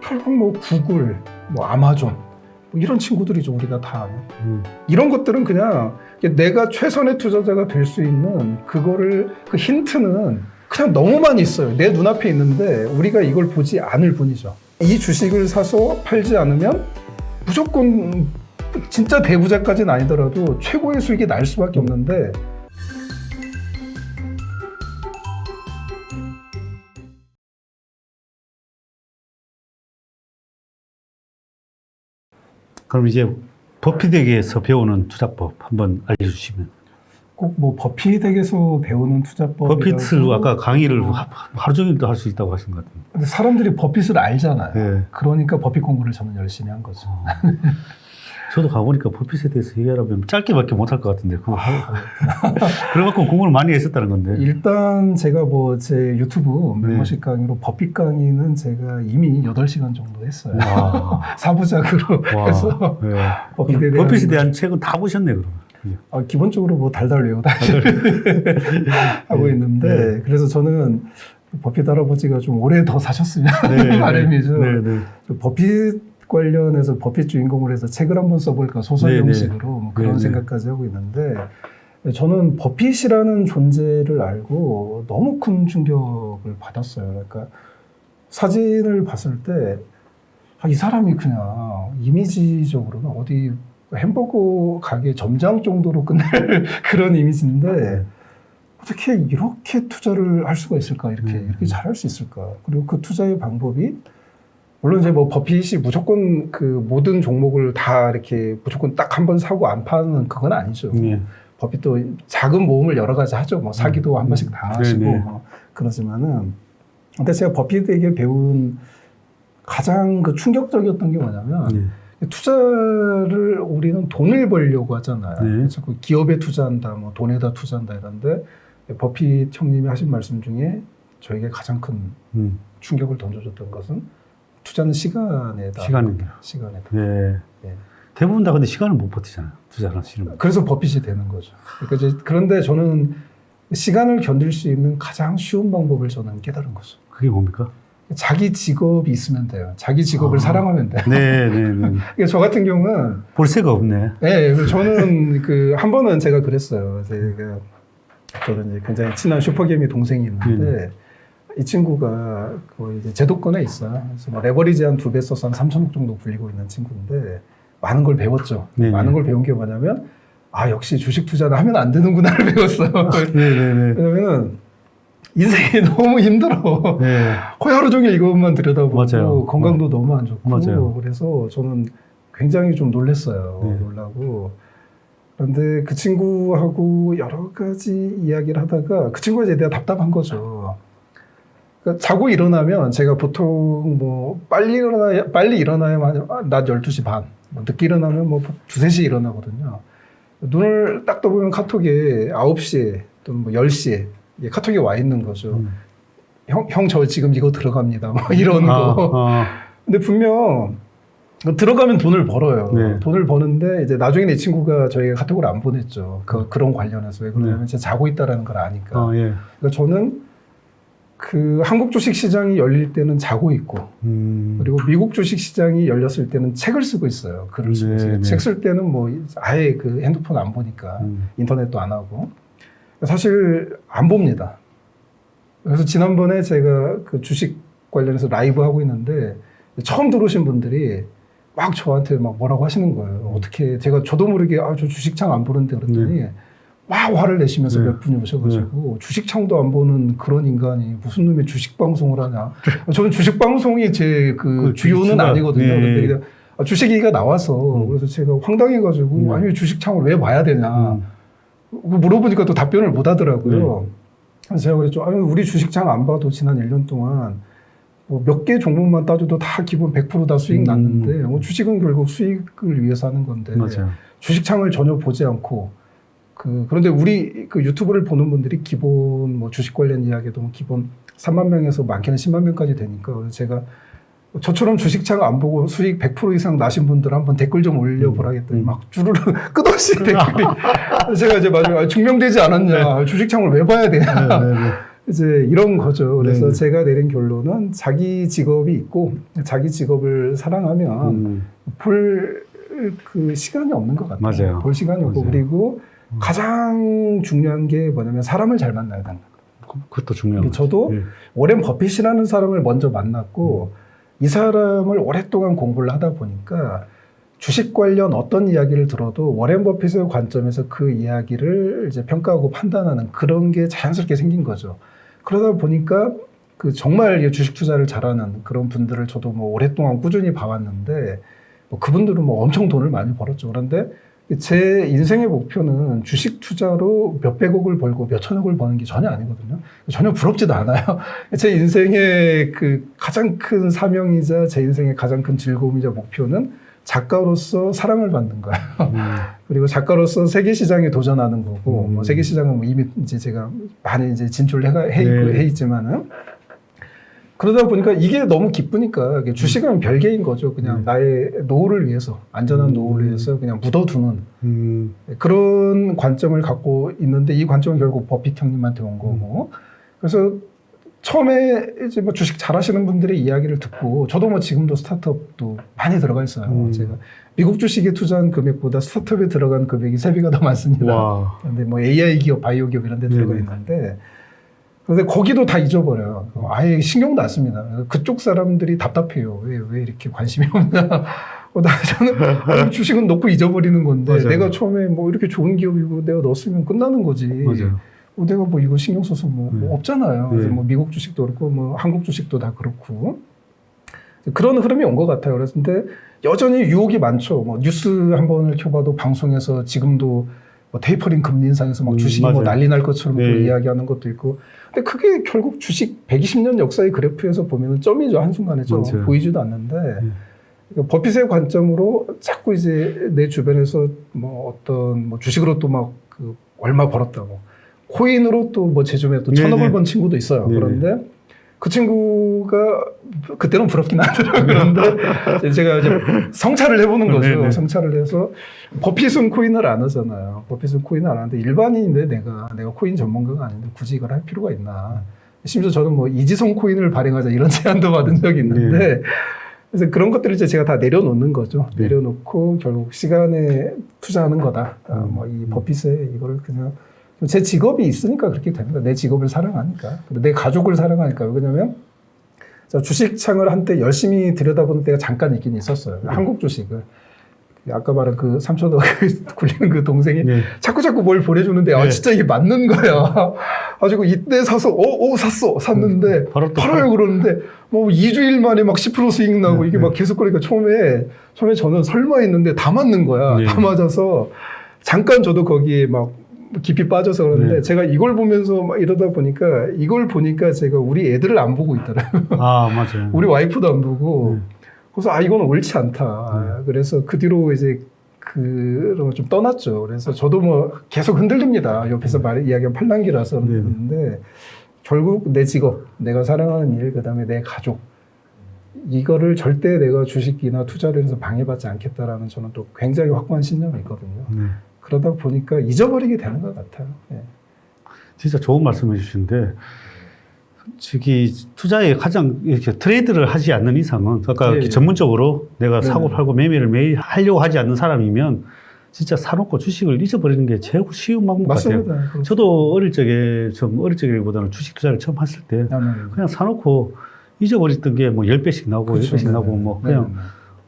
결국 뭐 구글, 뭐 아마존 뭐 이런 친구들이죠. 우리가 다 아는. 이런 것들은 그냥 내가 최선의 투자자가 될 수 있는 그거를 그 힌트는 그냥 너무 많이 있어요. 내 눈앞에 있는데 우리가 이걸 보지 않을 뿐이죠. 이 주식을 사서 팔지 않으면 무조건 진짜 대부자까지는 아니더라도 최고의 수익이 날 수밖에 없는데 그럼 이제 버핏에게서 배우는 투자법 한번 알려주시면. 꼭 뭐 버핏에게서 배우는 투자법. 버핏을 아까 강의를 하루 종일도 할 수 있다고 하신 것 같은데. 근데 사람들이 버핏을 알잖아요. 네. 그러니까 버핏 공부를 저는 열심히 한 거죠. 저도 가보니까 버핏에 대해서 얘기하려면 짧게밖에 못할 것 같은데 그거 그래갖고 공부를 많이 했었다는 건데. 일단 제가 뭐 제 유튜브 멤버십 강의로 버핏 강의는 제가 이미 8시간 정도 했어요. 사부작으로 해서 네. 버핏에 대한 책은 다 보셨네 그러면. 기본적으로 뭐 달달 외우다 하고 있는데 그래서 저는 버핏 할아버지가 좀 오래 더 사셨으면 하는 바람이죠. 버핏 관련해서 버핏 주인공을 해서 책을 한번 써볼까 소설 형식으로 뭐 그런 생각까지 하고 있는데 저는 버핏이라는 존재를 알고 너무 큰 충격을 받았어요. 그러니까 사진을 봤을 때 이 사람이 그냥 이미지적으로는 어디 햄버거 가게 점장 정도로 끝날 그런 이미지인데 어떻게 이렇게 투자를 할 수가 있을까? 이렇게 잘할 수 있을까? 그리고 그 투자의 방법이 물론 이제 뭐 버핏이 무조건 그 모든 종목을 다 이렇게 무조건 딱 한 번 사고 안 파는 그건 아니죠. 버핏도 작은 모험을 여러 가지 하죠. 뭐 사기도 한 번씩 다 하시고 뭐 그러지만은 근데 제가 버핏에게 배운 가장 그 충격적이었던 게 뭐냐면 투자를 우리는 돈을 벌려고 하잖아요. 자꾸 기업에 투자한다, 뭐 돈에다 투자한다 이런데 버핏 형님이 하신 말씀 중에 저에게 가장 큰 충격을 던져줬던 것은 투자는 시간에다. 시간에다. 대부분 다 근데 시간을 못 버티잖아요. 투자를 하시는 분. 그래서 버핏이 되는 거죠. 그러니까 이제 그런데 저는 시간을 견딜 수 있는 가장 쉬운 방법을 저는 깨달은 거죠. 그게 뭡니까? 자기 직업이 있으면 돼요. 자기 직업을 사랑하면 돼요. 그러니까 저 같은 경우는 볼 새가 없네. 네, 저는 그 한 번은 제가 그랬어요. 저는 이제 굉장히 친한 슈퍼게임의 동생이 있는데 이 친구가 거의 이제 제도권에 있어요. 그래서 뭐 레버리지 한 2배 써서 한 3천억 정도 굴리고 있는 친구인데 많은 걸 배웠죠. 많은 걸 배운 게 뭐냐면 역시 주식 투자는 하면 안 되는구나를 배웠어요. 왜냐면 인생이 너무 힘들어. 거의 하루 종일 이것만 들여다보고 건강도 너무 안 좋고 그래서 저는 굉장히 좀 놀랐어요. 놀라고. 그런데 그 친구하고 여러 가지 이야기를 하다가 그 친구가 이제 내가 답답한 거죠. 그러니까 자고 일어나면 제가 보통 뭐 빨리 일어나야만 낮 12시 반, 늦게 일어나면 뭐 2, 3시에 일어나거든요. 눈을 딱 떠보면 카톡에 9시에 또는 뭐 10시에 카톡이 와 있는 거죠. 형, 저 지금 이거 들어갑니다. 뭐 이런 거. 근데 분명 들어가면 돈을 벌어요. 돈을 버는데 이제 나중에는 이 친구가 저희가 카톡을 안 보냈죠. 그런 관련해서. 왜 그러냐면 제가 자고 있다라는 걸 아니까. 그러니까 저는 그 한국 주식 시장이 열릴 때는 자고 있고 그리고 미국 주식 시장이 열렸을 때는 책을 쓰고 있어요. 글을 쓰고 있어요. 책 쓸 때는 뭐 아예 그 핸드폰 안 보니까 인터넷도 안 하고 사실 안 봅니다. 그래서 지난번에 제가 그 주식 관련해서 라이브 하고 있는데 처음 들어오신 분들이 막 저한테 막 뭐라고 하시는 거예요. 어떻게 저도 모르게 저 주식창 안 보는데 그랬더니 막 화를 내시면서 몇 분이 오셔가지고 주식창도 안 보는 그런 인간이 무슨 놈의 주식 방송을 하냐. 저는 주식 방송이 제 그 주요는 아니거든요. 근데 주식 얘기가 나와서 그래서 제가 황당해가지고 아니 주식창을 왜 봐야 되냐. 물어보니까 또 답변을 못 하더라고요. 그래서 제가 그랬죠. 아니, 우리 주식창 안 봐도 지난 1년 동안 뭐 몇 개 종목만 따져도 다 기본 100% 다 수익 났는데 뭐 주식은 결국 수익을 위해서 하는 건데 주식창을 전혀 보지 않고 그런데 우리 그 유튜브를 보는 분들이 기본 뭐 주식 관련 이야기도 뭐 기본 3만 명에서 많게는 10만 명까지 되니까 그래서 제가 저처럼 주식창 안 보고 수익 100% 이상 나신 분들 한번 댓글 좀 올려보라 했더니 막 주르르 끝없이 댓글이 제가 이제 마지막에 증명되지 않았냐 주식창을 왜 봐야 되냐 이제 이런 거죠. 그래서 네네. 제가 내린 결론은 자기 직업이 있고 자기 직업을 사랑하면 볼 그 시간이 없는 것 같아요. 맞아요. 볼 시간이 없고 맞아요. 그리고 가장 중요한 게 뭐냐면 사람을 잘 만나야 된다. 그것도 중요한 거죠. 저도 예. 워렌 버핏이라는 사람을 먼저 만났고 이 사람을 오랫동안 공부를 하다 보니까 주식 관련 어떤 이야기를 들어도 워렌 버핏의 관점에서 그 이야기를 이제 평가하고 판단하는 그런 게 자연스럽게 생긴 거죠. 그러다 보니까 그 정말 주식 투자를 잘하는 그런 분들을 저도 뭐 오랫동안 꾸준히 봐왔는데 뭐 그분들은 뭐 엄청 돈을 많이 벌었죠. 그런데 제 인생의 목표는 주식 투자로 몇백억을 벌고 몇천억을 버는 게 전혀 아니거든요. 전혀 부럽지도 않아요. 제 인생의 그 가장 큰 사명이자 제 인생의 가장 큰 즐거움이자 목표는 작가로서 사랑을 받는 거예요. 그리고 작가로서 세계 시장에 도전하는 거고, 뭐 세계 시장은 뭐 이미 이제 제가 많이 이제 진출해 있지만은 그러다 보니까 이게 너무 기쁘니까 주식은 별개인 거죠. 그냥 나의 노후를 위해서, 안전한 노후를 위해서 그냥 묻어두는 그런 관점을 갖고 있는데 이 관점은 결국 버핏 형님한테 온 거고. 그래서 처음에 이제 뭐 주식 잘하시는 분들의 이야기를 듣고 저도 뭐 지금도 스타트업도 많이 들어가 있어요. 제가 미국 주식에 투자한 금액보다 스타트업에 들어간 금액이 3배가 더 많습니다. 와. 근데 뭐 AI 기업, 바이오 기업 이런 데 들어가 있는데 근데 거기도 다 잊어버려요. 아예 신경도 안 씁니다. 그쪽 사람들이 답답해요. 왜 이렇게 관심이 없나. 저는 주식은 넣고 잊어버리는 건데 맞아요. 내가 처음에 뭐 이렇게 좋은 기업이고 내가 넣었으면 끝나는 거지. 맞아요. 내가 뭐 이거 신경 써서 뭐 없잖아요. 그래서 네. 뭐 미국 주식도 그렇고 뭐 한국 주식도 다 그렇고 그런 흐름이 온 것 같아요. 그런데 여전히 유혹이 많죠. 뭐 뉴스 한 번을 켜봐도 방송에서 지금도 뭐 테이퍼링 금리 인상에서 막 주식이 뭐 맞아요. 난리 날 것처럼 또 네. 이야기하는 것도 있고. 근데 그게 결국 주식 120년 역사의 그래프에서 보면은 점이죠. 한순간에 좀 맞아요. 보이지도 않는데. 그러니까 버핏의 관점으로 자꾸 이제 내 주변에서 뭐 어떤 뭐 주식으로 또 막 그 얼마 벌었다고. 코인으로 또 뭐 제주에 또 1,000억을 번 친구도 있어요. 네네. 그런데 그 친구가 그때는 부럽긴 하더라고요. 그런데 제가 이제 성찰을 해보는 거죠. 네네. 성찰을 해서 버핏은 코인을 안 하잖아요. 버핏은 코인을 안 하는데 일반인인데 내가 코인 전문가가 아닌데 굳이 이걸 할 필요가 있나. 심지어 저는 뭐 이지성 코인을 발행하자 이런 제안도 받은 적이 있는데 네. 그래서 그런 것들을 이제 제가 다 내려놓는 거죠. 네. 내려놓고 결국 시간에 투자하는 거다. 뭐 이 버핏에 이거를 그냥 제 직업이 있으니까 그렇게 됩니다. 내 직업을 사랑하니까. 그리고 내 가족을 사랑하니까. 왜냐면 주식창을 한때 열심히 들여다보는 때가 잠깐 있긴 있었어요. 한국 주식을. 아까 말한 그 삼촌도 굴리는 그 동생이 자꾸 뭘 보내주는데 아 진짜 이게 맞는 거야. 가지고 이때 사서 샀는데 바로 또 팔아요 그러는데 뭐 2주일 만에 막 10% 수익 나고 이게 막 계속 그러니까 처음에 저는 설마 했는데 다 맞는 거야. 다 맞아서 잠깐 저도 거기에 막 깊이 빠져서 그러는데 제가 이걸 보면서 막 이러다 보니까 이걸 보니까 제가 우리 애들을 안 보고 있더라고요. 아, 맞아요. 우리 와이프도 안 보고. 그래서 이건 옳지 않다. 그래서 그 뒤로 이제 그런 좀 떠났죠. 그래서 저도 뭐 계속 흔들립니다. 옆에서 이야기한 팔랑귀라서 그랬는데 결국 내 직업, 내가 사랑하는 일, 그다음에 내 가족 이거를 절대 내가 주식이나 투자를 해서 방해받지 않겠다라는 저는 또 굉장히 확고한 신념이 있거든요. 그러다 보니까 잊어버리게 되는 것 같아요. 예. 진짜 좋은 말씀해 주시는데 저기 투자에 가장 이렇게 트레이드를 하지 않는 이상은 아까 예, 예. 전문적으로 내가 네. 사고 팔고 매매를 매일 하려고 하지 않는 사람이면 진짜 사놓고 주식을 잊어버리는 게 제일 쉬운 방법 같아요. 맞습니다. 저도 어릴 적에보다는 주식 투자를 처음 했을 때 그냥 사놓고 잊어버렸던 게 뭐 10배씩 나오고 그렇죠. 10배씩 나오고 뭐 그냥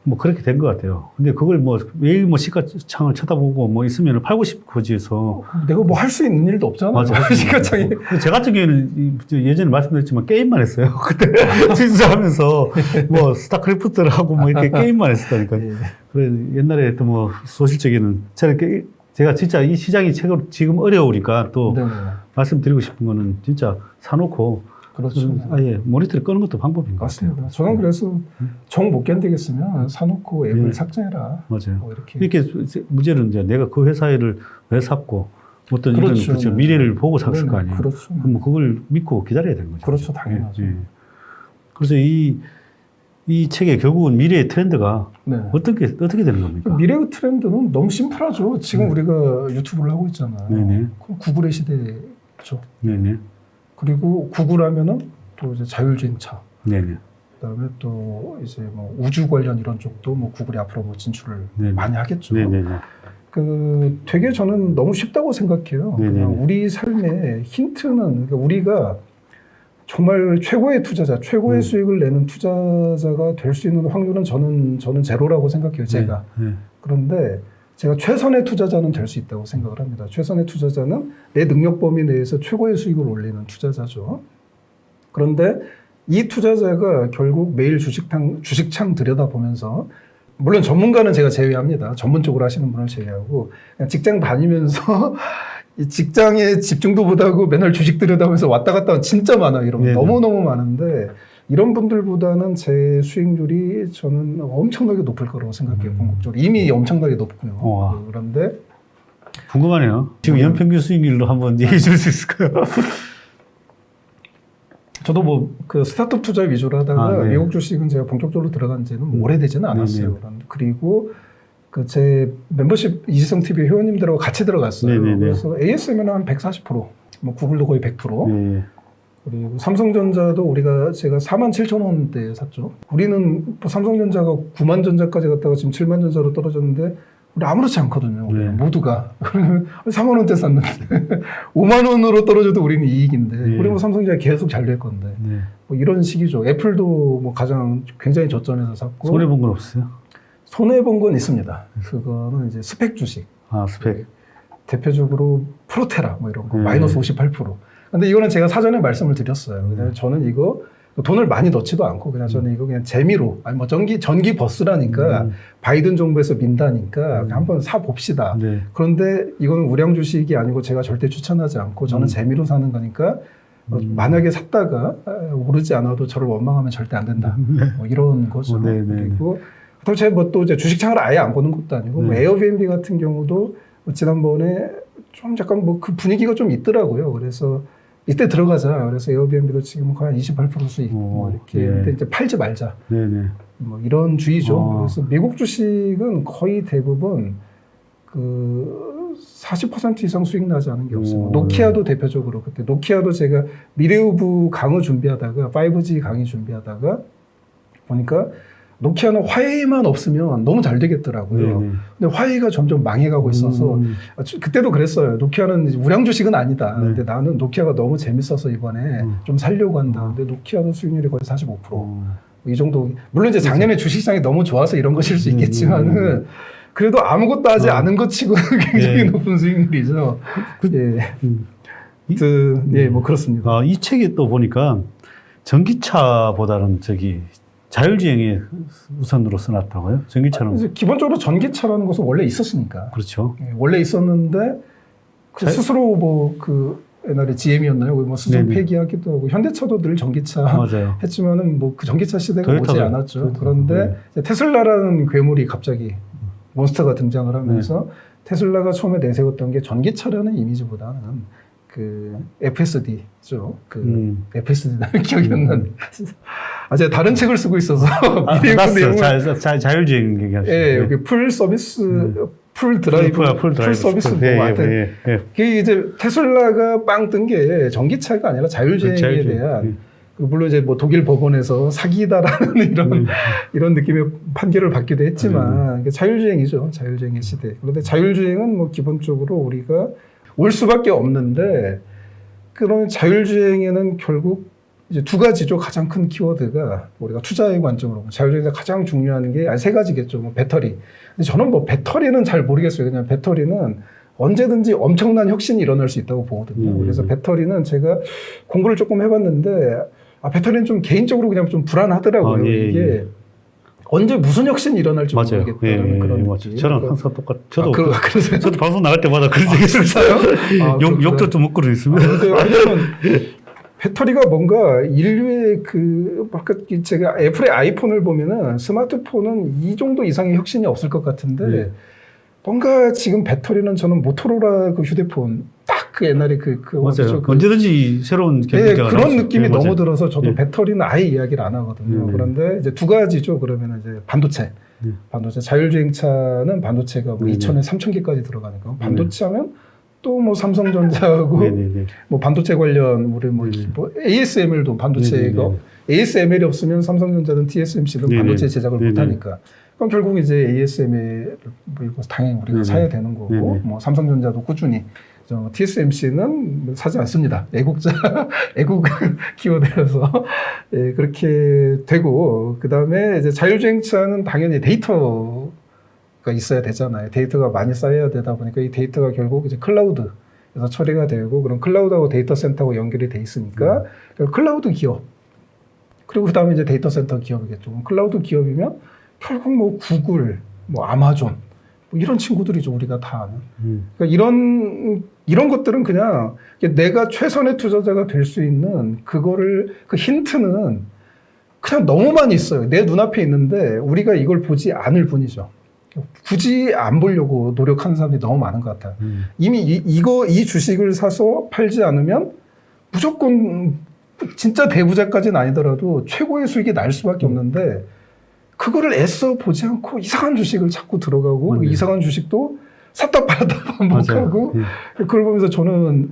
뭐 그렇게 된 것 같아요. 근데 그걸 뭐 매일 뭐 시가창을 쳐다보고 뭐 있으면 팔고 싶고지 해서 내가 뭐 할 수 있는 일도 없잖아요. 맞아. 시가창이. 제 같은 경우에는 예전에 말씀드렸지만 게임만 했어요. 그때 투자하면서 뭐 스타크래프트를 하고 뭐 이렇게 게임만 했었다니까요. 예. 그래 옛날에 또 뭐 소실적에는 제가 진짜 이 시장이 지금 어려우니까 또 네네. 말씀드리고 싶은 거는 진짜 사놓고 그렇죠. 아예 모니터를 끄는 것도 방법인 것 같아요. 맞습니다. 저는 그래서 정 못 견디겠으면 사놓고 앱을 네. 삭제해라. 맞아요. 뭐 이렇게. 이렇게 문제는 이제 내가 그 회사를 왜 샀고 어떤 이런 그렇죠. 그렇죠. 미래를 보고 샀을 거 네네. 아니에요. 그렇죠. 그럼 뭐 그걸 믿고 기다려야 되는 거죠. 그렇죠. 당연하죠. 그래서 이 책의 결국은 미래의 트렌드가 네. 어떻게 되는 겁니까? 미래의 트렌드는 너무 심플하죠. 지금 우리가 유튜브를 하고 있잖아요. 네네. 그럼 구글의 시대죠. 네네. 그리고 구글하면은 또 이제 자율주행차. 네네. 그다음에 또 이제 뭐 우주 관련 이런 쪽도 뭐 구글이 앞으로 뭐 진출을 네네. 많이 하겠죠. 네네네. 그 되게 저는 너무 쉽다고 생각해요. 네네네. 그냥 우리 삶의 힌트는 그러니까 우리가 정말 최고의 투자자, 최고의 수익을 내는 투자자가 될 수 있는 확률은 저는 제로라고 생각해요. 제가. 네. 그런데 제가 최선의 투자자는 될 수 있다고 생각을 합니다. 최선의 투자자는 내 능력 범위 내에서 최고의 수익을 올리는 투자자죠. 그런데 이 투자자가 결국 매일 주식창 들여다보면서 물론 전문가는 제가 제외합니다. 전문적으로 하시는 분을 제외하고 그냥 직장 다니면서 이 직장에 집중도 못하고 맨날 주식 들여다보면서 왔다 갔다 진짜 많아요. 이런 거 너무너무 많은데 이런 분들보다는 제 수익률이 저는 엄청나게 높을 거라고 생각해요. 궁극적으로. 이미 엄청나게 높고요. 우와. 그런데 궁금하네요. 지금 연평균 수익률로 한번 얘기해 줄 수 있을까요? 저도 뭐 그 스타트업 투자 위주로 하다가 네. 미국 주식은 제가 본격적으로 들어간 지는 오래되지는 않았어요. 그리고 그 제 멤버십 이지성 TV 회원님들하고 같이 들어갔어요. 네네네. 그래서 ASM은 한 140%, 뭐 구글도 거의 100%. 네. 그리고 삼성전자도 제가 47,000원대에 샀죠. 우리는 뭐 삼성전자가 9만 전자까지 갔다가 지금 7만 전자로 떨어졌는데 우리 아무렇지 않거든요. 네. 모두가. 그러면 3만 원대 샀는데 5만 원으로 떨어져도 우리는 이익인데 네. 우리 뭐 삼성전자 계속 잘 될 건데 네. 뭐 이런 식이죠. 애플도 뭐 가장 굉장히 저점에서 샀고 손해 본 건 없어요? 손해 본 건 있습니다. 그거는 이제 스펙 주식. 아, 스펙. 대표적으로 프로테라 뭐 이런 거 네. 마이너스 58%. 근데 이거는 제가 사전에 말씀을 드렸어요. 왜냐면 저는 이거 돈을 많이 넣지도 않고 그냥 저는 이거 그냥 재미로 아니 뭐 전기 버스라니까 바이든 정부에서 민다니까 그냥 한번 사 봅시다. 네. 그런데 이거는 우량 주식이 아니고 제가 절대 추천하지 않고 저는 재미로 사는 거니까 만약에 샀다가 오르지 않아도 저를 원망하면 절대 안 된다. 뭐 이런 거죠. 네, 네, 그리고 또 제가 뭐 또 이제 주식창을 아예 안 보는 것도 아니고 뭐 에어비앤비 같은 경우도 뭐 지난번에 좀 약간 뭐 그 분위기가 좀 있더라고요. 그래서 이때 들어가자. 그래서 에어비앤비도 지금 거의 한 28% 수익 뭐 이렇게. 예. 근데 이제 팔지 말자. 네네. 뭐 이런 주의죠. 그래서 미국 주식은 거의 대부분 그 40% 이상 수익 나지 않은 게 없어요. 노키아도 대표적으로 그때 노키아도 제가 미래우부 강의 준비하다가 5G 강의 준비하다가 보니까 노키아는 화웨이만 없으면 너무 잘 되겠더라고요. 네네. 근데 화웨이가 점점 망해가고 있어서 그때도 그랬어요. 노키아는 이제 우량 주식은 아니다. 근데 나는 노키아가 너무 재밌어서 이번에 좀 살려고 한다. 근데 노키아도 수익률이 거의 45%. 이 정도. 물론 이제 작년에 주식시장이 너무 좋아서 이런 것일 수 있겠지만은 그래도 아무것도 하지 않은 것 치고는 굉장히 높은 수익률이죠. 예, 뭐 그렇습니다. 이 책에 또 보니까 전기차보다는 자율주행에 우선으로 써놨다고요? 전기차는? 이제 기본적으로 전기차라는 것은 원래 있었으니까. 그렇죠. 예, 원래 있었는데 스스로 뭐 그 옛날에 GM이었나요? 뭐 스스로 네네. 폐기하기도 하고 현대차도 늘 전기차 맞아요. 했지만은 뭐 그 전기차 시대가 토요타가, 오지 않았죠. 토요타. 그런데 이제 테슬라라는 괴물이 갑자기 몬스터가 등장을 하면서 테슬라가 처음에 내세웠던 게 전기차라는 이미지보다는 그 FSD죠. 그 FSD 기억이 안 나네. 제가 다른 책을 쓰고 있어서 맞았어요. 자율주행 얘기하시죠. 예, 여기 풀 서비스, 풀 드라이브, 풀 서비스 뭐 하여튼 그게 이제 테슬라가 빵 뜬 게 전기차가 아니라 자율주행에 대한 물론 이제 뭐 독일 법원에서 사기다라는 이런 느낌의 판결을 받기도 했지만 자율주행이죠. 자율주행의 시대. 그런데 자율주행은 뭐 기본적으로 우리가 올 수밖에 없는데 그런 자율주행에는 결국 이제 두 가지죠. 가장 큰 키워드가 우리가 투자의 관점으로 자율주행에서 가장 중요한 게 세 가지겠죠. 뭐 배터리. 근데 저는 뭐 배터리는 잘 모르겠어요. 그냥 배터리는 언제든지 엄청난 혁신이 일어날 수 있다고 보거든요. 그래서 배터리는 제가 공부를 조금 해봤는데 배터리는 좀 개인적으로 그냥 좀 불안하더라고요. 이게 언제 무슨 혁신이 일어날지 모르겠다는 그런 느낌. 저는 항상 저도 그러세요? 저도 방송 나갈 때마다 그런 얘기 했어요. 욕도 좀 먹고 있습니다. 왜냐면 배터리가 뭔가 인류의 제가 애플의 아이폰을 보면은 스마트폰은 이 정도 이상의 혁신이 없을 것 같은데 뭔가 지금 배터리는 저는 모토로라 그 휴대폰 딱 그 옛날에 맞아요. 언제든지 새로운 경기가 그런 느낌이 너무 들어서 저도 배터리는 아예 이야기를 안 하거든요. 그런데 이제 두 가지죠. 그러면 이제 반도체. 반도체 자율주행차는 반도체가 뭐 2,000에 3,000개까지 들어가니까 반도체 하면 또 뭐 삼성전자하고 네네네. 뭐 반도체 관련 우리 뭐, 네네. 뭐 ASML도 반도체가 네네네. ASML이 없으면 삼성전자든 TSMC든 네네. 반도체 제작을 네네. 못하니까 그럼 결국 이제 ASML 뭐 이거 당연히 우리가 네네. 사야 되는 거고 네네. 뭐 삼성전자도 꾸준히 TSMC는 사지 않습니다. 애국자 애국 키워드여서 예, 그렇게 되고 그 다음에 이제 자율주행차는 당연히 데이터가 있어야 되잖아요. 데이터가 많이 쌓여야 되다 보니까 이 데이터가 결국 이제 클라우드에서 처리가 되고 그럼 클라우드하고 데이터 센터하고 연결이 돼 있으니까 클라우드 기업 그리고 그 다음에 이제 데이터 센터 기업이겠죠. 클라우드 기업이면 결국 뭐 구글, 뭐 아마존 뭐 이런 친구들이죠. 우리가 다 아는. 그러니까 이런 것들은 그냥 내가 최선의 투자자가 될 수 있는 그거를 그 힌트는 그냥 너무 많이 있어요. 내 눈앞에 있는데 우리가 이걸 보지 않을 뿐이죠. 굳이 안 보려고 노력하는 사람들이 너무 많은 것 같아요. 이미 이 주식을 사서 팔지 않으면 무조건 진짜 대부자까지는 아니더라도 최고의 수익이 날 수밖에 없는데 그거를 애써 보지 않고 이상한 주식을 자꾸 들어가고 그 이상한 주식도 샀다 팔았다 반복하고 그걸 보면서 저는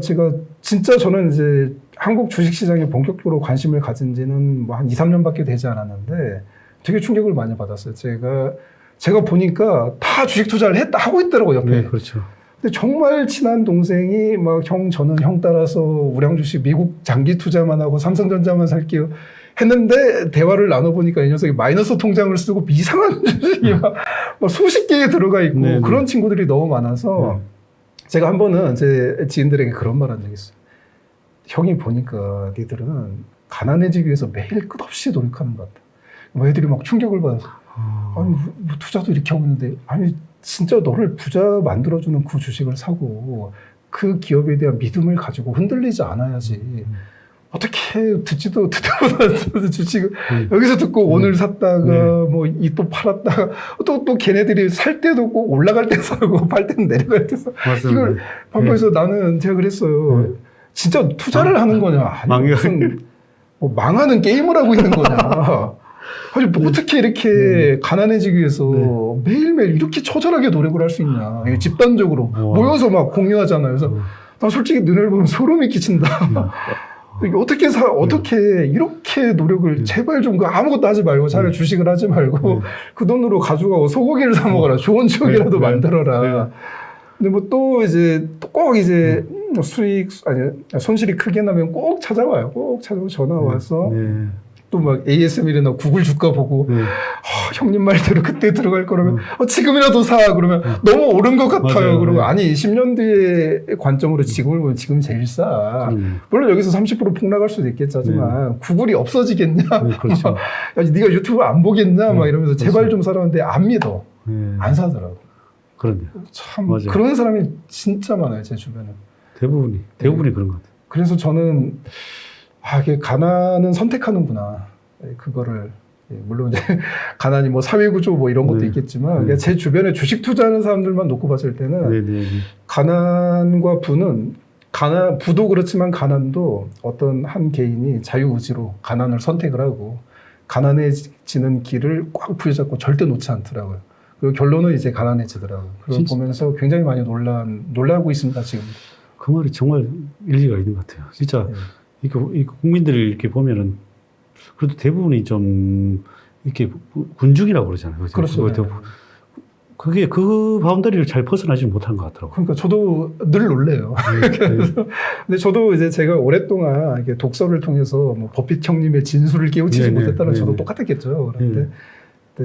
제가 진짜 저는 이제 한국 주식시장에 본격적으로 관심을 가진 지는 뭐 한 2, 3년밖에 되지 않았는데 되게 충격을 많이 받았어요. 제가 보니까 다 주식 투자를 하고 있더라고요, 옆에. 네, 그렇죠. 근데 정말 친한 동생이 막 저는 형 따라서 우량 주식 미국 장기 투자만 하고 삼성전자만 살게요. 했는데 대화를 나눠보니까 이 녀석이 마이너스 통장을 쓰고 이상한 주식이 막 수십 개에 들어가 있고 네네. 그런 친구들이 너무 많아서 제가 한 번은 제 지인들에게 그런 말 한 적이 있어요. 형이 보니까 니들은 가난해지기 위해서 매일 끝없이 노력하는 것 같다. 뭐 애들이 막 충격을 받아서 아니 뭐 투자도 이렇게 하고 있는데 아니 진짜 너를 부자 만들어주는 그 주식을 사고 그 기업에 대한 믿음을 가지고 흔들리지 않아야지. 어떻게 듣지도 못하는 주식을 여기서 듣고 오늘 샀다가 뭐 이 또 팔았다가 또 걔네들이 살 때도 꼭 올라갈 때 사고 팔 때는 내려갈 때 사고 이걸 반복해서 나는 제가 그랬어요. 진짜 투자를 하는 거냐? 아니 무슨 뭐 망하는 게임을 하고 있는 거냐? 아니 뭐 어떻게 이렇게 가난해지기 위해서 매일매일 이렇게 처절하게 노력을 할 수 있냐? 집단적으로 모여서 막 공유하잖아요. 그래서 나 솔직히 눈을 보면 소름이 끼친다. 어떻게 이렇게 노력을 제발 좀 아무것도 하지 말고 차라리 주식을 하지 말고 그 돈으로 가져가고 소고기를 사 먹어라. 좋은 추억이라도 만들어라. 근데 뭐 또 이제 꼭 이제 손실이 크게 나면 꼭 찾아와요. 꼭 찾아오고 전화 와서 또 막 ASML이나 구글 주가 보고 형님 말대로 그때 들어갈 거라면 지금이라도 사 그러면 너무 오른 것 같아요. 맞아요. 그러고 아니 10년 뒤의 관점으로 지금을 보면 지금 제일 싸. 물론 여기서 30% 폭락할 수도 있겠지만 구글이 없어지겠냐? 그렇죠. 야, 네가 유튜브 안 보겠냐? 막 이러면서 제발 좀 사라는데 안 믿어. 안 사더라고. 그런데요. 참 맞아요. 그런 사람이 진짜 많아요 제 주변에. 대부분이 그런 것 같아요. 그래서 저는 이게 가난은 선택하는구나. 그거를 물론 이제 가난이 뭐 사회구조 뭐 이런 것도 있겠지만 그러니까 제 주변에 주식 투자하는 사람들만 놓고 봤을 때는 가난과 부도 그렇지만 가난도 어떤 한 개인이 자유의지로 가난을 선택을 하고 가난해지는 길을 꽉 부여잡고 절대 놓지 않더라고요. 그리고 결론은 이제 가난해지더라고요. 그걸 보면서 굉장히 많이 놀라고 있습니다 지금. 그 말이 정말 일리가 있는 것 같아요. 진짜 이 국민들을 이렇게 보면은 그래도 대부분이 좀 이렇게 군중이라고 그러잖아요. 그렇죠. 그게 그 바운더리를 잘 벗어나지 못한 것 같더라고요. 그러니까 저도 늘 놀래요. 그래서 근데 저도 이제 제가 오랫동안 이렇게 독서를 통해서 뭐 버핏 형님의 진술을 깨우치지 못했다는 저도 똑같았겠죠. 그런데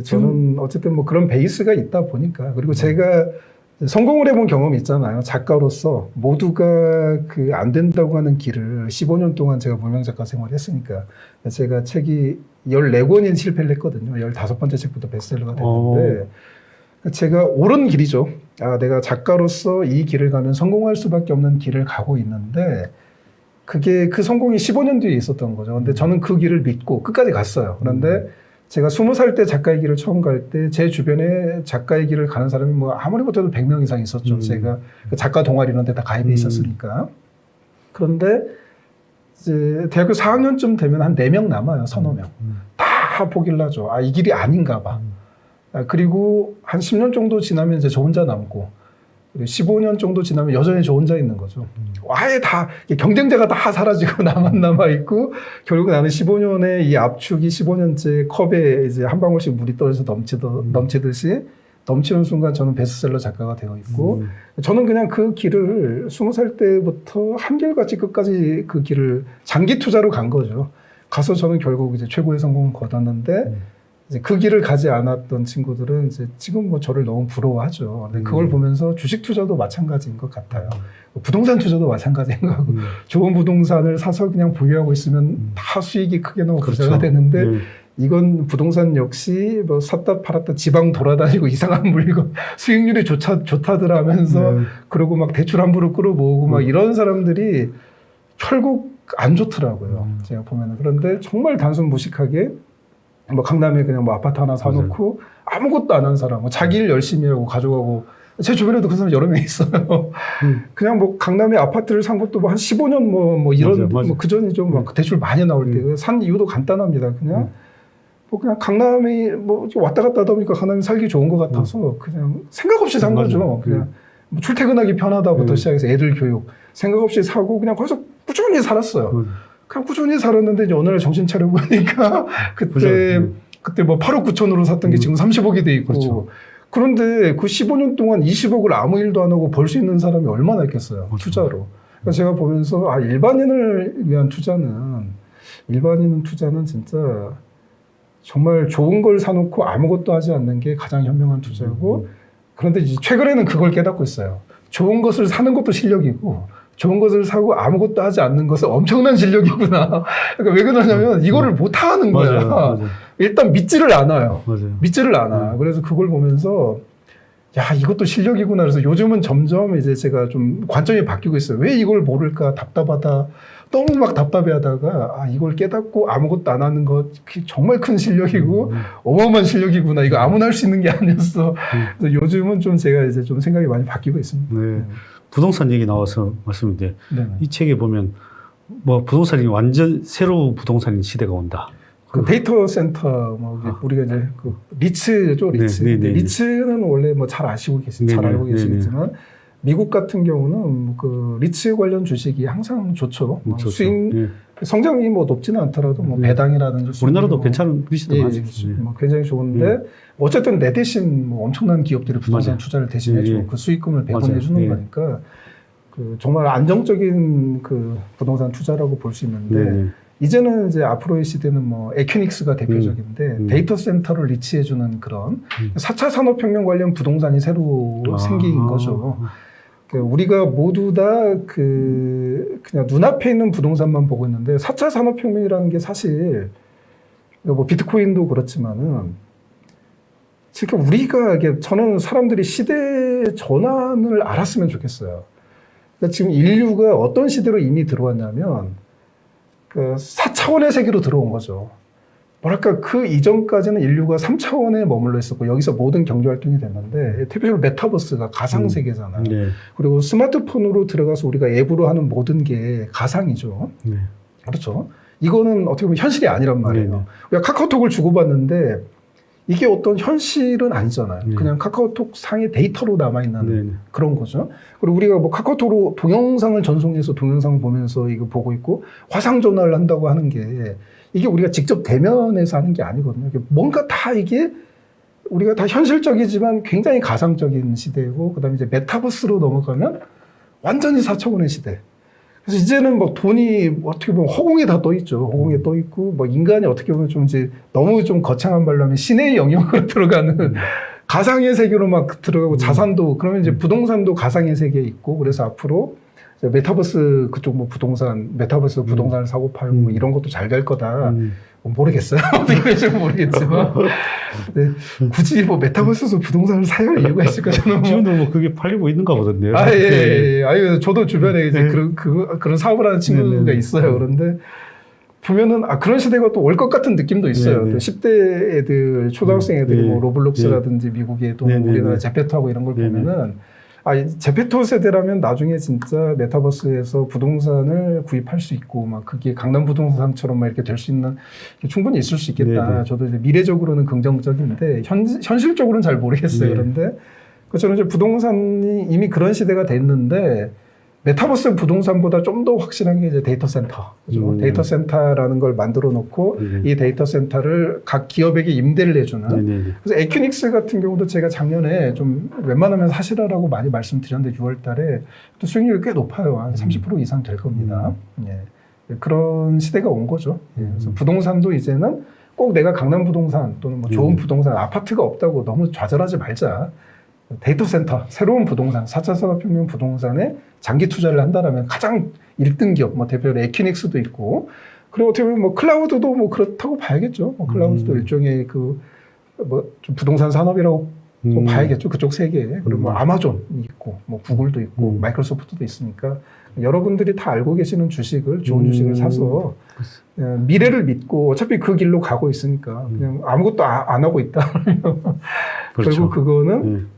저는 어쨌든 뭐 그런 베이스가 있다 보니까 그리고 제가 성공을 해본 경험이 있잖아요. 작가로서 모두가 그 안 된다고 하는 길을 15년 동안 제가 무명 작가 생활을 했으니까 제가 책이 14권인 실패를 했거든요. 15번째 책부터 베스트셀러가 됐는데 제가 옳은 길이죠. 내가 작가로서 이 길을 가면 성공할 수밖에 없는 길을 가고 있는데 그게 그 성공이 15년 뒤에 있었던 거죠. 근데 저는 그 길을 믿고 끝까지 갔어요. 그런데 제가 20살 때 작가의 길을 처음 갈 때 제 주변에 작가의 길을 가는 사람이 뭐 아무리 못해도 100명 이상 있었죠. 제가 작가 동아리 이런 데 다 가입해 있었으니까. 그런데 이제 대학교 4학년쯤 되면 한 4명 남아요. 서너 명. 다 포기를 하죠. 이 길이 아닌가 봐. 그리고 한 10년 정도 지나면 이제 저 혼자 남고 그리고 15년 정도 지나면 여전히 저 혼자 있는 거죠. 아예 다 경쟁자가 다 사라지고 나만 남아 있고 결국 나는 15년의 이 압축이 15년째 컵에 이제 한 방울씩 물이 떨어져 넘치듯이 넘치는 순간 저는 베스트셀러 작가가 되어 있고 저는 그냥 그 길을 20살 때부터 한결같이 끝까지 그 길을 장기 투자로 간 거죠. 가서 저는 결국 이제 최고의 성공을 거뒀는데 이제 그 길을 가지 않았던 친구들은 이제 지금 뭐 저를 너무 부러워하죠. 근데 그걸 보면서 주식 투자도 마찬가지인 것 같아요. 부동산 투자도 마찬가지인 것 같고 좋은 부동산을 사서 그냥 보유하고 있으면 다 수익이 크게 나고 부자가 되는데 이건 부동산 역시 뭐 샀다 팔았다 지방 돌아다니고 이상한 물건 수익률이 좋다더라 하면서 그러고 막 대출 함부로 끌어모으고 막 이런 사람들이 결국 안 좋더라고요. 제가 보면은. 그런데 정말 단순 무식하게 뭐 강남에 그냥 뭐 아파트 하나 사놓고 아무것도 안 한 사람, 뭐 자기 일 열심히 하고 가져가고 제 주변에도 그 사람 여러 명 있어요. 그냥 뭐 강남에 아파트를 산 것도 뭐 한 15년 뭐 이런 맞아. 뭐 그전이죠. 막 대출 많이 나올 때 산 이유도 간단합니다. 그냥 뭐 그냥 강남이 뭐 왔다 갔다 하다 보니까 강남이 살기 좋은 것 같아서 그냥 생각 없이 산 거죠. 그냥 뭐 출퇴근하기 편하다부터 시작해서 애들 교육 생각 없이 사고 그냥 거기서 꾸준히 살았어요. 그냥 꾸준히 살았는데 이제 어느 날 정신 차려 보니까 그때 뭐 8억 9천으로 샀던 게 지금 30억이 돼 있고 그렇죠. 그런데 그 15년 동안 20억을 아무 일도 안 하고 벌 수 있는 사람이 얼마나 있겠어요. 맞죠. 투자로. 그래서 제가 보면서 일반인을 위한 투자는 진짜 정말 좋은 걸 사놓고 아무것도 하지 않는 게 가장 현명한 투자고 그런데 이제 최근에는 그걸 깨닫고 있어요. 좋은 것을 사는 것도 실력이고 좋은 것을 사고 아무것도 하지 않는 것은 엄청난 실력이구나. 그러니까 왜 그러냐면 이거를 못 하는 거야. 맞아요. 일단 믿지를 않아요. 맞아요. 믿지를 않아. 그래서 그걸 보면서 야 이것도 실력이구나. 그래서 요즘은 점점 이제 제가 좀 관점이 바뀌고 있어요. 왜 이걸 모를까 답답하다. 너무 막 답답해하다가 이걸 깨닫고 아무것도 안 하는 것 그게 정말 큰 실력이고 어마어마한 실력이구나. 이거 아무나 할 수 있는 게 아니었어. 그래서 요즘은 좀 제가 이제 좀 생각이 많이 바뀌고 있습니다. 네. 부동산 얘기 나와서 말씀인데 네네. 이 책에 보면 뭐 부동산이 완전 새로운 부동산 시대가 온다. 그 데이터 센터 뭐 우리가 이제 그 리츠죠, 리츠. 네. 리츠는 원래 뭐 잘 아시고 잘 알고 계시겠지만 미국 같은 경우는 그 리츠 관련 주식이 항상 좋죠. 좋죠. 수익 성장이 뭐 높지는 않더라도 뭐 배당이라든지 우리나라도 괜찮은 리츠도 많죠. 뭐 굉장히 좋은데 어쨌든 내 대신 뭐 엄청난 기업들이 부동산 맞아요. 투자를 대신해주고 그 수익금을 배분해 주는 거니까 그 정말 안정적인 그 부동산 투자라고 볼 수 있는데 이제는 이제 앞으로의 시대는 뭐 에큐닉스가 대표적인데 데이터 센터를 리치해주는 그런 4차 산업혁명 관련 부동산이 새로 생긴 거죠. 그러니까 우리가 모두 다 그냥 눈앞에 있는 부동산만 보고 있는데 4차 산업혁명이라는 게 사실 뭐 비트코인도 그렇지만은 지금 우리가 저는 사람들이 시대 전환을 알았으면 좋겠어요. 그러니까 지금 인류가 어떤 시대로 이미 들어왔냐면 그 4차원의 세계로 들어온 거죠. 뭐랄까 그 이전까지는 인류가 3차원에 머물러 있었고 여기서 모든 경제활동이 됐는데 대표적으로 메타버스가 가상세계잖아요. 그리고 스마트폰으로 들어가서 우리가 앱으로 하는 모든 게 가상이죠. 그렇죠. 이거는 어떻게 보면 현실이 아니란 말이에요. 우리가 카카오톡을 주고받는데 이게 어떤 현실은 아니잖아요. 그냥 카카오톡 상의 데이터로 남아있는 그런 거죠. 그리고 우리가 뭐 카카오톡으로 동영상을 전송해서 동영상을 보면서 이거 보고 있고 화상전화를 한다고 하는 게 이게 우리가 직접 대면해서 하는 게 아니거든요. 뭔가 다 이게 우리가 다 현실적이지만 굉장히 가상적인 시대고 그다음에 이제 메타버스로 넘어가면 완전히 4차원의 시대. 그래서 이제는 뭐 돈이 어떻게 보면 허공에 다 떠 있죠. 허공에 떠 있고 뭐 인간이 어떻게 보면 좀 이제 너무 좀 거창한 말로 하면 신의 영역으로 들어가는 가상의 세계로 막 들어가고 자산도 그러면 이제 부동산도 가상의 세계에 있고 그래서 앞으로 메타버스 그쪽 뭐 부동산 메타버스 부동산을 사고 팔고 뭐 이런 것도 잘 될 거다. 모르겠어요. 어떻게 될지 모르겠지만 네, 굳이 뭐 메타버스에서 부동산을 사야 할 이유가 있을까 저는 지금도 뭐 그게 팔리고 있는가 보던데요. 아유 저도 주변에 이제 그런 사업을 하는 친구가 있어요. 그런데 보면은 그런 시대가 또 올 것 같은 느낌도 있어요. 10대 애들, 초등학생 애들이 뭐 로블록스라든지 미국에도 우리나라 제페토하고 이런 걸 보면은 제페토 세대라면 나중에 진짜 메타버스에서 부동산을 구입할 수 있고 막 그게 강남 부동산처럼 막 이렇게 될 수 있는 충분히 있을 수 있겠다. 저도 이제 미래적으로는 긍정적인데 현실적으로는 잘 모르겠어요. 그런데 그처럼 이제 부동산이 이미 그런 시대가 됐는데 메타버스 부동산보다 좀 더 확실한 게 이제 데이터 센터. 그죠? 데이터 센터라는 걸 만들어 놓고 이 데이터 센터를 각 기업에게 임대를 해주는. 그래서 에큐닉스 같은 경우도 제가 작년에 좀 웬만하면 사실하라고 많이 말씀드렸는데 6월 달에 또 수익률이 꽤 높아요. 한 30% 이상 될 겁니다. 예. 그런 시대가 온 거죠. 예. 그래서 부동산도 이제는 꼭 내가 강남 부동산 또는 뭐 좋은 부동산, 아파트가 없다고 너무 좌절하지 말자. 데이터 센터, 새로운 부동산, 4차 산업혁명 부동산에 장기 투자를 한다라면 가장 1등 기업, 뭐 대표로 에큐닉스도 있고, 그리고 어떻게 보면 뭐 클라우드도 뭐 그렇다고 봐야겠죠. 뭐 클라우드도 일종의 그 뭐 좀 부동산 산업이라고 봐야겠죠. 그쪽 세계에. 그리고 뭐 아마존이 있고, 뭐 구글도 있고, 마이크로소프트도 있으니까 여러분들이 다 알고 계시는 주식을 좋은 주식을 사서 미래를 믿고 어차피 그 길로 가고 있으니까 그냥 아무것도 안 하고 있다. 그렇죠. 결국 그거는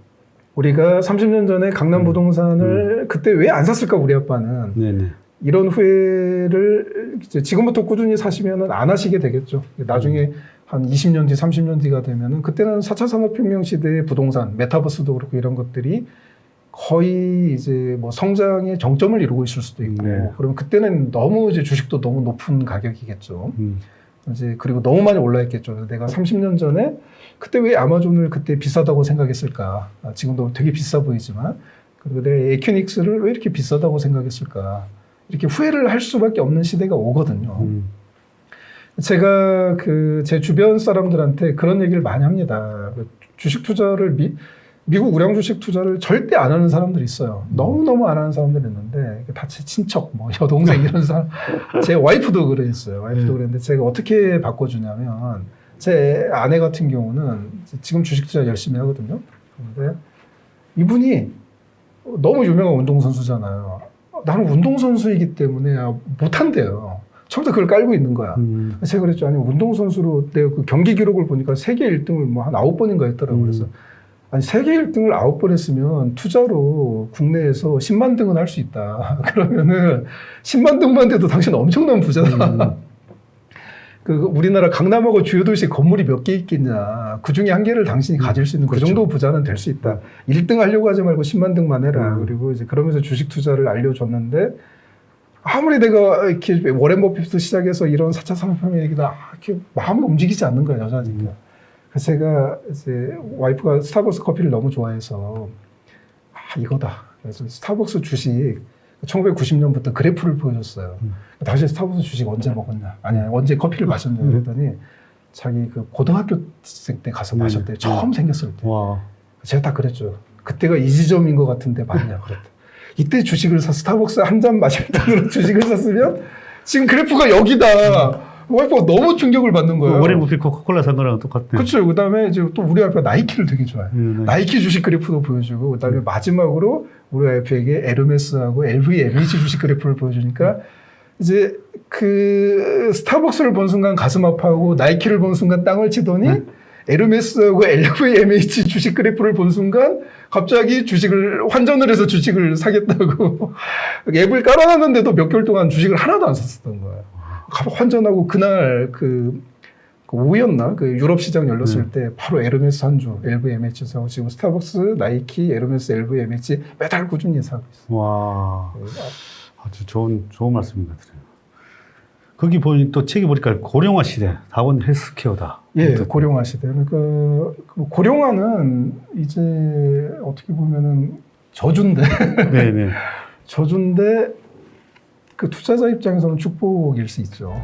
우리가 30년 전에 강남 부동산을 그때 왜 안 샀을까 우리 아빠는 이런 후회를 이제 지금부터 꾸준히 사시면은 안 하시게 되겠죠. 나중에 한 20년 뒤, 30년 뒤가 되면은 그때는 4차 산업혁명 시대의 부동산, 메타버스도 그렇고 이런 것들이 거의 이제 뭐 성장의 정점을 이루고 있을 수도 있고 그러면 그때는 너무 이제 주식도 너무 높은 가격이겠죠. 이제 그리고 너무 많이 올라있겠죠. 내가 30년 전에 그때 왜 아마존을 그때 비싸다고 생각했을까? 지금도 되게 비싸 보이지만 그래 에큐닉스를 왜 이렇게 비싸다고 생각했을까? 이렇게 후회를 할 수밖에 없는 시대가 오거든요. 제가 그 제 주변 사람들한테 그런 얘기를 많이 합니다. 주식 투자를 미국 우량 주식 투자를 절대 안 하는 사람들이 있어요. 너무너무 안 하는 사람들이 있는데 다 제 친척, 뭐 여동생 이런 사람, 제 와이프도 그랬어요. 와이프도 그랬는데 제가 어떻게 바꿔주냐면 제 아내 같은 경우는 지금 주식 투자 열심히 하거든요. 그런데 이분이 너무 유명한 운동선수잖아요. 나는 운동선수이기 때문에 못한대요. 처음부터 그걸 깔고 있는 거야. 제가 그랬죠. 아니, 운동선수로 내가 그 경기 기록을 보니까 세계 1등을 뭐 한 9번인가 했더라고요. 그래서 아니, 세계 1등을 9번 했으면 투자로 국내에서 10만 등은 할 수 있다. 그러면은 10만 등만 돼도 당신 엄청난 부자다. 그 우리나라 강남하고 주요 도시 건물이 몇 개 있겠냐. 그 중에 한 개를 당신이 가질 수 있는 그 정도 부자는 될 수 있다. 1등 하려고 하지 말고 10만 등만 해라. 그리고 이제 그러면서 주식 투자를 알려줬는데 아무리 내가 이렇게 워렌 버핏부터 시작해서 이런 4차 산업혁명 얘기다 이렇게 마음이 움직이지 않는 거야, 여자니까. 그래서 제가 이제 와이프가 스타벅스 커피를 너무 좋아해서 이거다. 그래서 스타벅스 주식 1990년부터 그래프를 보여줬어요. 당신 스타벅스 주식 언제 먹었냐? 아니, 언제 커피를 마셨냐? 그랬더니 자기 그 고등학교 때 가서 마셨대. 처음 생겼을 때. 와. 제가 딱 그랬죠. 그때가 이 지점인 것 같은데 맞냐? 그랬다. 이때 주식을 스타벅스 한 잔 마실 돈으로 주식을 샀으면 지금 그래프가 여기다. 와이프가 너무 충격을 받는 거예요. 워렌 버핏 코카콜라 산 거랑 똑같네. 그렇죠. 그 다음에 이제 또 우리 와이프가 나이키를 되게 좋아해요. 나이키 주식 그래프도 보여주고, 그 다음에 마지막으로 우리 와이프에게 에르메스하고 LVMH 주식 그래프를 보여주니까 이제 그 스타벅스를 본 순간 가슴 아파하고 나이키를 본 순간 땅을 치더니 에르메스하고 LVMH 주식 그래프를 본 순간 갑자기 주식을 환전을 해서 주식을 사겠다고 앱을 깔아놨는데도 몇 개월 동안 주식을 하나도 안 샀었던 거예요. 환전하고 그날 그 오후였나? 그 유럽 시장 열렸을 때 바로 에르메스 한 주, LVMH 사고 지금 스타벅스, 나이키, 에르메스, LVMH 매달 꾸준히 사고 있어요. 와, 아주 좋은 말씀인 것 같아요. 거기 보니 또 책이 보니까 고령화 시대, 다원 헬스케어다. 예, 고령화 시대. 그러니까 고령화는 이제 어떻게 보면은 저주인데, 네네. 저주인데 그 투자자 입장에서는 축복일 수 있죠.